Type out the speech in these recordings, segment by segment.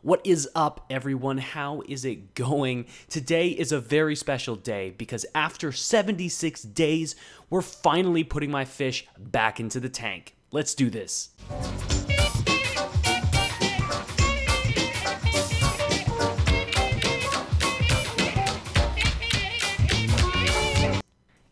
What is up, everyone? How is it going? Today is a very special day because after 76 days, we're finally putting my fish back into the tank. Let's do this.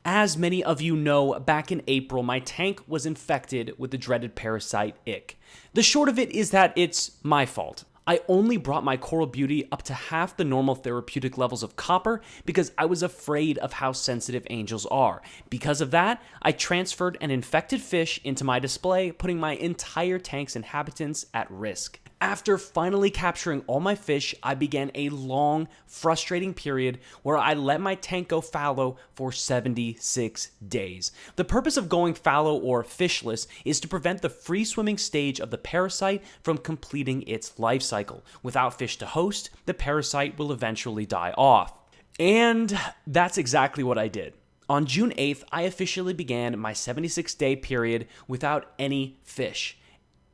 As many of you know, back in April, my tank was infected with the dreaded parasite ick. The short of it is that it's my fault. I only brought my coral beauty up to half the normal therapeutic levels of copper because I was afraid of how sensitive angels are. Because of that, I transferred an infected fish into my display, putting my entire tank's inhabitants at risk. After finally capturing all my fish, I began a long, frustrating period where I let my tank go fallow for 76 days. The purpose of going fallow or fishless is to prevent the free swimming stage of the parasite from completing its life cycle. Without fish to host, the parasite will eventually die off. And that's exactly what I did. On June 8th, I officially began my 76-day period without any fish.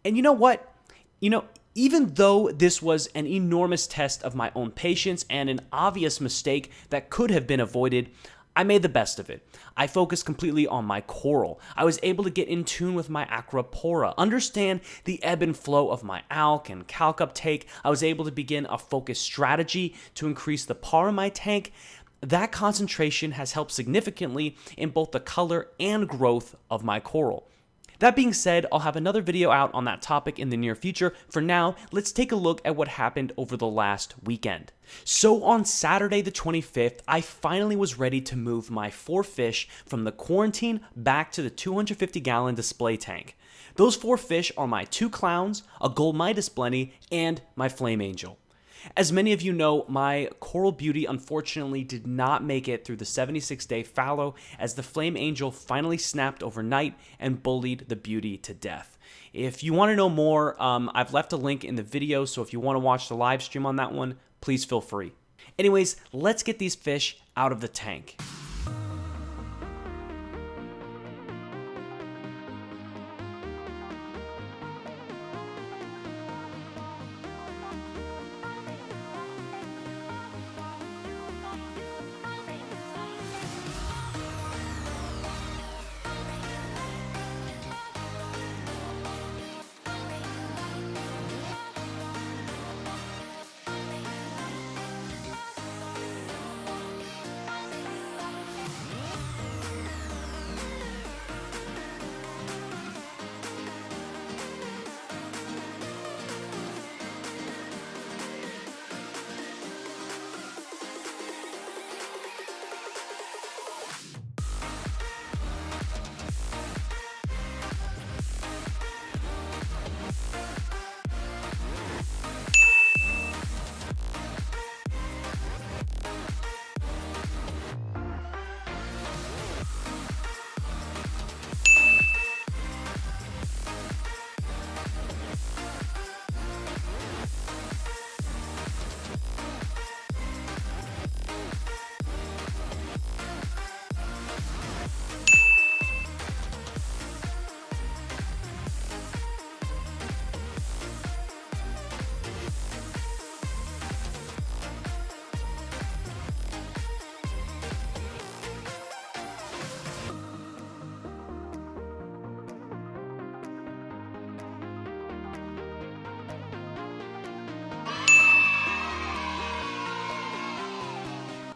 And you know what? Even though this was an enormous test of my own patience and an obvious mistake that could have been avoided, I made the best of it. I focused completely on my coral. I was able to get in tune with my acropora, understand the ebb and flow of my alk and calc uptake. I was able to begin a focused strategy to increase the PAR in my tank. That concentration has helped significantly in both the color and growth of my coral. That being said, I'll have another video out on that topic in the near future. For now, let's take a look at what happened over the last weekend. So on Saturday the 25th, I finally was ready to move my 4 fish from the quarantine back to the 250-gallon display tank. Those 4 fish are my 2 clowns, a gold Midas blenny, and my flame angel. As many of you know, my coral beauty unfortunately did not make it through the 76-day fallow as the flame angel finally snapped overnight and bullied the beauty to death. If you want to know more, I've left a link in the video, so if you want to watch the live stream on that one, please feel free. Anyways, let's get these fish out of the tank.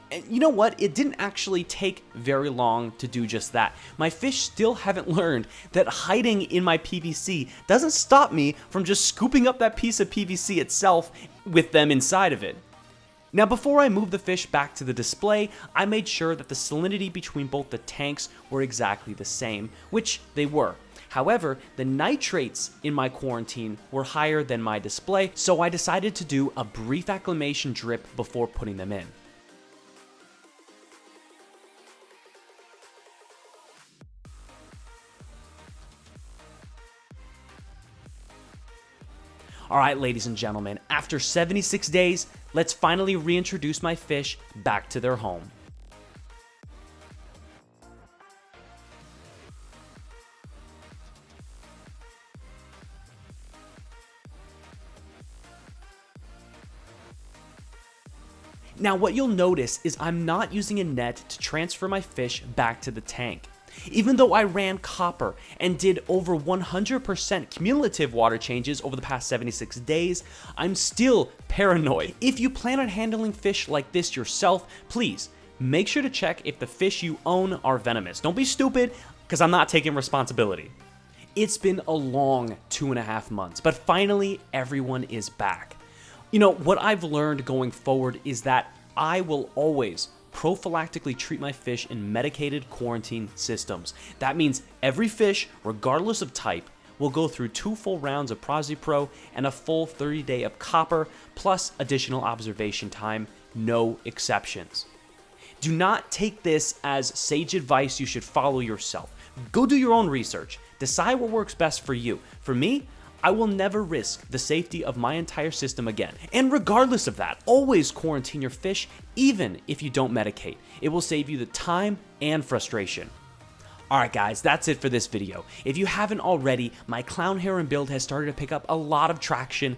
And you know what? It didn't actually take very long to do just that. My fish still haven't learned that hiding in my PVC doesn't stop me from just scooping up that piece of PVC itself with them inside of it. Now, before I moved the fish back to the display, I made sure that the salinity between both the tanks were exactly the same, which they were. However, the nitrates in my quarantine were higher than my display, so I decided to do a brief acclimation drip before putting them in. All right, ladies and gentlemen, after 76 days, let's finally reintroduce my fish back to their home. Now what you'll notice is I'm not using a net to transfer my fish back to the tank. Even though I ran copper and did over 100% cumulative water changes over the past 76 days, I'm still paranoid. If you plan on handling fish like this yourself, please make sure to check if the fish you own are venomous. Don't be stupid, because I'm not taking responsibility. It's been a long 2.5 months, but finally everyone is back. You know, what I've learned going forward is that I will always prophylactically treat my fish in medicated quarantine systems. That means every fish, regardless of type, will go through 2 full rounds of ProZPro and a full 30-day of copper, plus additional observation time, no exceptions. Do not take this as sage advice you should follow yourself. Go do your own research. Decide what works best for you. For me, I will never risk the safety of my entire system again. And regardless of that, always quarantine your fish, even if you don't medicate. It will save you the time and frustration. Alright guys, that's it for this video. If you haven't already, my clown harem build has started to pick up a lot of traction,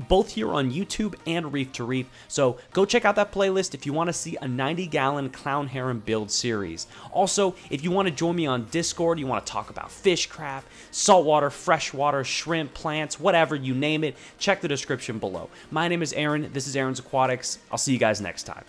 both here on YouTube and Reef to Reef, so go check out that playlist if you want to see a 90-gallon clown harem build series. Also, if you want to join me on Discord, you want to talk about fishcraft, saltwater, freshwater, shrimp, plants, whatever, you name it, check the description below. My name is Aaron, this is Aaron's Aquatics, I'll see you guys next time.